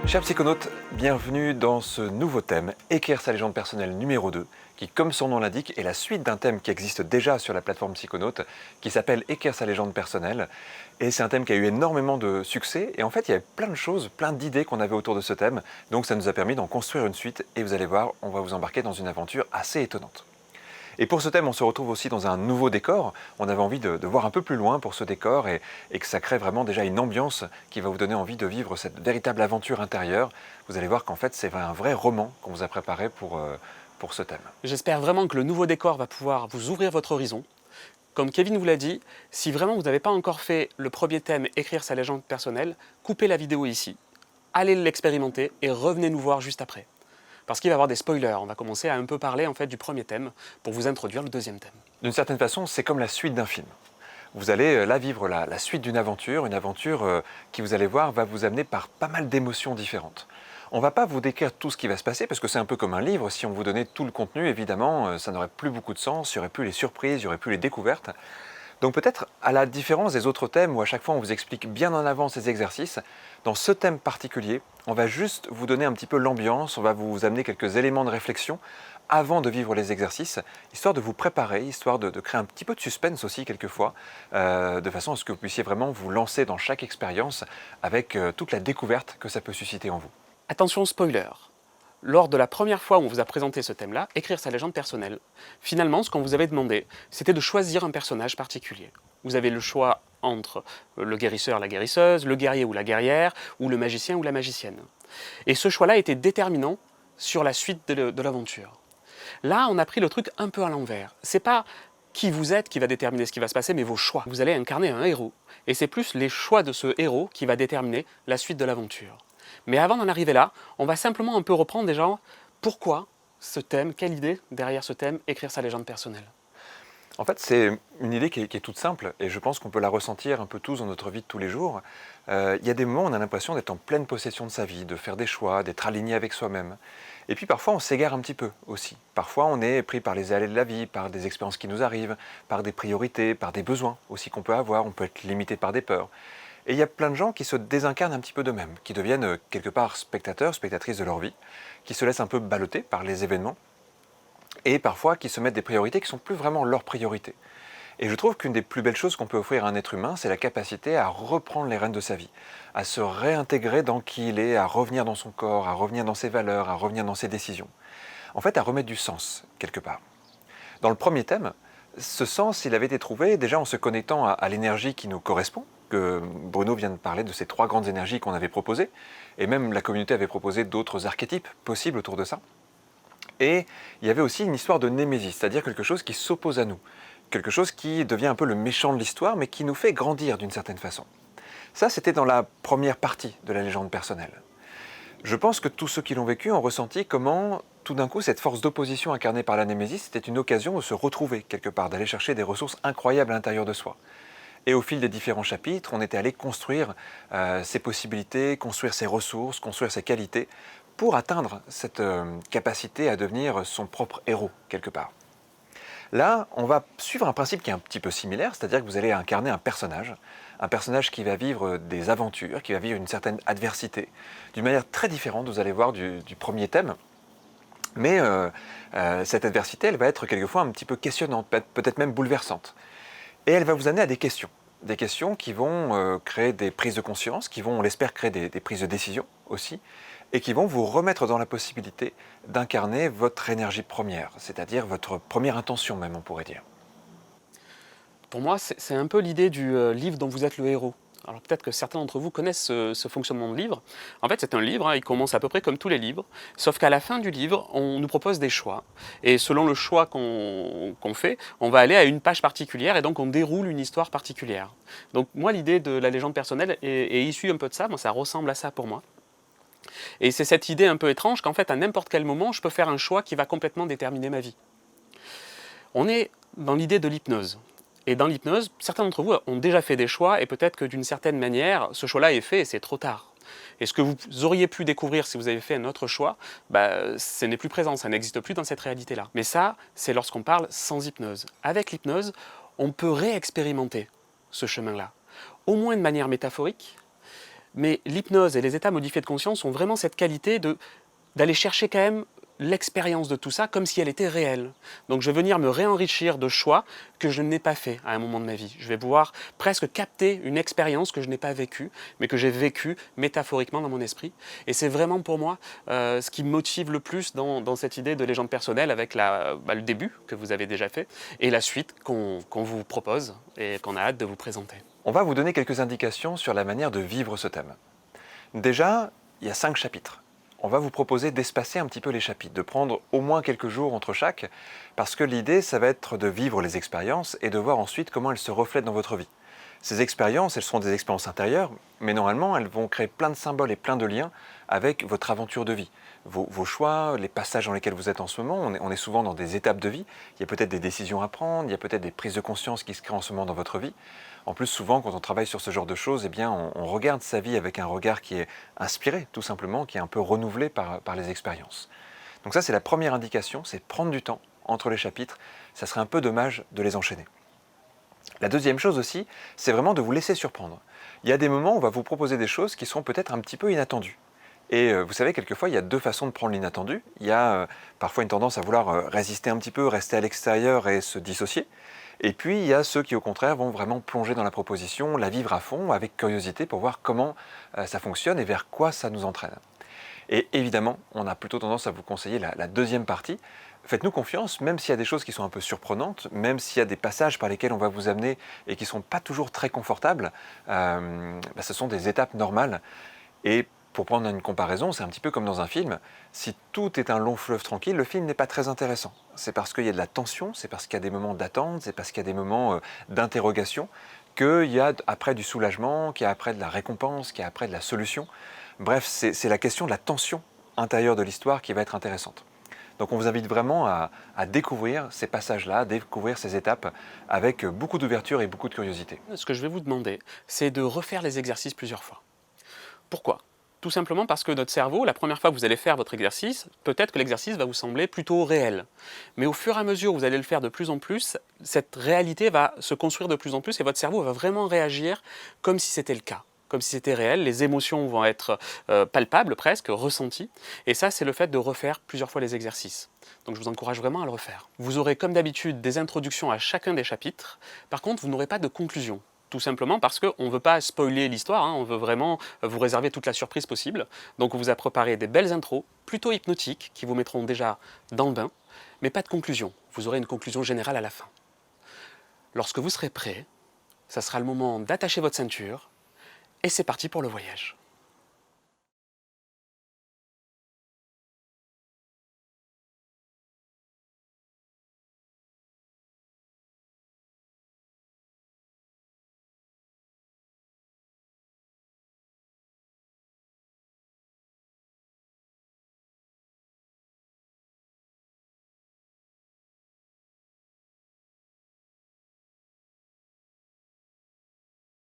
Chers psychonautes, bienvenue dans ce nouveau thème, Écrire sa légende personnelle numéro 2, qui, comme son nom l'indique, est la suite d'un thème qui existe déjà sur la plateforme Psychonautes, qui s'appelle Écrire sa légende personnelle. Et c'est un thème qui a eu énormément de succès, et en fait il y avait plein de choses, plein d'idées qu'on avait autour de ce thème, donc ça nous a permis d'en construire une suite, et vous allez voir, on va vous embarquer dans une aventure assez étonnante. Et pour ce thème, on se retrouve aussi dans un nouveau décor. On avait envie de voir un peu plus loin pour ce décor et que ça crée vraiment déjà une ambiance qui va vous donner envie de vivre cette véritable aventure intérieure. Vous allez voir qu'en fait, c'est un vrai roman qu'on vous a préparé pour ce thème. J'espère vraiment que le nouveau décor va pouvoir vous ouvrir votre horizon. Comme Kevin vous l'a dit, si vraiment vous n'avez pas encore fait le premier thème, écrire sa légende personnelle, coupez la vidéo ici, allez l'expérimenter et revenez nous voir juste après. Parce qu'il va y avoir des spoilers, on va commencer à un peu parler en fait du premier thème pour vous introduire le deuxième thème. D'une certaine façon, c'est comme la suite d'un film. Vous allez là vivre la suite d'une aventure, qui, vous allez voir, va vous amener par pas mal d'émotions différentes. On ne va pas vous décrire tout ce qui va se passer, parce que c'est un peu comme un livre. Si on vous donnait tout le contenu, évidemment, ça n'aurait plus beaucoup de sens, il n'y aurait plus les surprises, il n'y aurait plus les découvertes. Donc peut-être, à la différence des autres thèmes où à chaque fois on vous explique bien en avance ces exercices, dans ce thème particulier, on va juste vous donner un petit peu l'ambiance, on va vous amener quelques éléments de réflexion avant de vivre les exercices, histoire de vous préparer, histoire de créer un petit peu de suspense aussi quelquefois, de façon à ce que vous puissiez vraiment vous lancer dans chaque expérience avec toute la découverte que ça peut susciter en vous. Attention spoiler. Lors de la première fois où on vous a présenté ce thème-là, écrire sa légende personnelle, finalement, ce qu'on vous avait demandé, c'était de choisir un personnage particulier. Vous avez le choix entre le guérisseur, la guérisseuse, le guerrier ou la guerrière, ou le magicien ou la magicienne. Et ce choix-là était déterminant sur la suite de l'aventure. Là, on a pris le truc un peu à l'envers. C'est pas qui vous êtes qui va déterminer ce qui va se passer, mais vos choix. Vous allez incarner un héros. Et c'est plus les choix de ce héros qui va déterminer la suite de l'aventure. Mais avant d'en arriver là, on va simplement un peu reprendre déjà pourquoi ce thème, quelle idée derrière ce thème, écrire sa légende personnelle. En fait, c'est une idée qui est toute simple et je pense qu'on peut la ressentir un peu tous dans notre vie de tous les jours. Il y a des moments où on a l'impression d'être en pleine possession de sa vie, de faire des choix, d'être aligné avec soi-même. Et puis parfois on s'égare un petit peu aussi. Parfois on est pris par les allées de la vie, par des expériences qui nous arrivent, par des priorités, par des besoins aussi qu'on peut avoir, on peut être limité par des peurs. Et il y a plein de gens qui se désincarnent un petit peu d'eux-mêmes, qui deviennent quelque part spectateurs, spectatrices de leur vie, qui se laissent un peu balloter par les événements, et parfois qui se mettent des priorités qui ne sont plus vraiment leurs priorités. Et je trouve qu'une des plus belles choses qu'on peut offrir à un être humain, c'est la capacité à reprendre les rênes de sa vie, à se réintégrer dans qui il est, à revenir dans son corps, à revenir dans ses valeurs, à revenir dans ses décisions. En fait, à remettre du sens, quelque part. Dans le premier thème, ce sens, il avait été trouvé déjà en se connectant à l'énergie qui nous correspond, que Bruno vient de parler de ces 3 grandes énergies qu'on avait proposées, et même la communauté avait proposé d'autres archétypes possibles autour de ça. Et il y avait aussi une histoire de némésis, c'est-à-dire quelque chose qui s'oppose à nous, quelque chose qui devient un peu le méchant de l'histoire, mais qui nous fait grandir d'une certaine façon. Ça, c'était dans la première partie de la légende personnelle. Je pense que tous ceux qui l'ont vécu ont ressenti comment, tout d'un coup, cette force d'opposition incarnée par la némésis était une occasion de se retrouver quelque part, d'aller chercher des ressources incroyables à l'intérieur de soi. Et au fil des différents chapitres, on était allé construire ses possibilités, construire ses ressources, construire ses qualités, pour atteindre cette capacité à devenir son propre héros, quelque part. Là, on va suivre un principe qui est un petit peu similaire, c'est-à-dire que vous allez incarner un personnage qui va vivre des aventures, qui va vivre une certaine adversité, d'une manière très différente, vous allez voir, du premier thème. Mais cette adversité, elle va être quelquefois un petit peu questionnante, peut-être même bouleversante. Et elle va vous amener à des questions qui vont créer des prises de conscience, qui vont, on l'espère, créer des prises de décision aussi, et qui vont vous remettre dans la possibilité d'incarner votre énergie première, c'est-à-dire votre première intention même, on pourrait dire. Pour moi, c'est un peu l'idée du livre dont vous êtes le héros. Alors peut-être que certains d'entre vous connaissent ce fonctionnement de livre. En fait, c'est un livre, il commence à peu près comme tous les livres, sauf qu'à la fin du livre, on nous propose des choix. Et selon le choix qu'on fait, on va aller à une page particulière et donc on déroule une histoire particulière. Donc moi, l'idée de la légende personnelle est issue un peu de ça, ça ressemble à ça pour moi. Et c'est cette idée un peu étrange qu'en fait, à n'importe quel moment, je peux faire un choix qui va complètement déterminer ma vie. On est dans l'idée de l'hypnose. Et dans l'hypnose, certains d'entre vous ont déjà fait des choix et peut-être que d'une certaine manière, ce choix-là est fait et c'est trop tard. Et ce que vous auriez pu découvrir si vous avez fait un autre choix, ce n'est plus présent, ça n'existe plus dans cette réalité-là. Mais ça, c'est lorsqu'on parle sans hypnose. Avec l'hypnose, on peut réexpérimenter ce chemin-là, au moins de manière métaphorique, Mais l'hypnose et les états modifiés de conscience ont vraiment cette qualité d'aller chercher quand même l'expérience de tout ça comme si elle était réelle. Donc je vais venir me réenrichir de choix que je n'ai pas fait à un moment de ma vie. Je vais pouvoir presque capter une expérience que je n'ai pas vécue, mais que j'ai vécue métaphoriquement dans mon esprit. Et c'est vraiment pour moi ce qui me motive le plus dans cette idée de légende personnelle avec le début que vous avez déjà fait et la suite qu'on vous propose et qu'on a hâte de vous présenter. On va vous donner quelques indications sur la manière de vivre ce thème. Déjà, il y a 5 chapitres. On va vous proposer d'espacer un petit peu les chapitres, de prendre au moins quelques jours entre chaque, parce que l'idée, ça va être de vivre les expériences et de voir ensuite comment elles se reflètent dans votre vie. Ces expériences, elles seront des expériences intérieures, mais normalement, elles vont créer plein de symboles et plein de liens avec votre aventure de vie. Vos choix, les passages dans lesquels vous êtes en ce moment, on est souvent dans des étapes de vie, il y a peut-être des décisions à prendre, il y a peut-être des prises de conscience qui se créent en ce moment dans votre vie. En plus, souvent, quand on travaille sur ce genre de choses, eh bien, on regarde sa vie avec un regard qui est inspiré, tout simplement, qui est un peu renouvelé par les expériences. Donc ça, c'est la première indication, c'est prendre du temps entre les chapitres. Ça serait un peu dommage de les enchaîner. La deuxième chose aussi, c'est vraiment de vous laisser surprendre. Il y a des moments où on va vous proposer des choses qui seront peut-être un petit peu inattendues. Et vous savez, quelquefois, il y a 2 façons de prendre l'inattendu. Il y a parfois une tendance à vouloir résister un petit peu, rester à l'extérieur et se dissocier. Et puis, il y a ceux qui, au contraire, vont vraiment plonger dans la proposition, la vivre à fond, avec curiosité, pour voir comment ça fonctionne et vers quoi ça nous entraîne. Et évidemment, on a plutôt tendance à vous conseiller la deuxième partie. Faites-nous confiance, même s'il y a des choses qui sont un peu surprenantes, même s'il y a des passages par lesquels on va vous amener et qui ne sont pas toujours très confortables, ce sont des étapes normales. Et pour prendre une comparaison, c'est un petit peu comme dans un film. Si tout est un long fleuve tranquille, le film n'est pas très intéressant. C'est parce qu'il y a de la tension, c'est parce qu'il y a des moments d'attente, c'est parce qu'il y a des moments d'interrogation, qu'il y a après du soulagement, qu'il y a après de la récompense, qu'il y a après de la solution. Bref, c'est la question de la tension intérieure de l'histoire qui va être intéressante. Donc on vous invite vraiment à découvrir ces passages-là, à découvrir ces étapes avec beaucoup d'ouverture et beaucoup de curiosité. Ce que je vais vous demander, c'est de refaire les exercices plusieurs fois. Pourquoi ? Tout simplement parce que notre cerveau, la première fois que vous allez faire votre exercice, peut-être que l'exercice va vous sembler plutôt réel. Mais au fur et à mesure où vous allez le faire de plus en plus, cette réalité va se construire de plus en plus et votre cerveau va vraiment réagir comme si c'était le cas, comme si c'était réel. Les émotions vont être palpables presque, ressenties. Et ça, c'est le fait de refaire plusieurs fois les exercices. Donc je vous encourage vraiment à le refaire. Vous aurez comme d'habitude des introductions à chacun des chapitres. Par contre, vous n'aurez pas de conclusion. Tout simplement parce qu'on ne veut pas spoiler l'histoire, on veut vraiment vous réserver toute la surprise possible. Donc on vous a préparé des belles intros, plutôt hypnotiques, qui vous mettront déjà dans le bain, mais pas de conclusion. Vous aurez une conclusion générale à la fin. Lorsque vous serez prêt, ça sera le moment d'attacher votre ceinture, et c'est parti pour le voyage.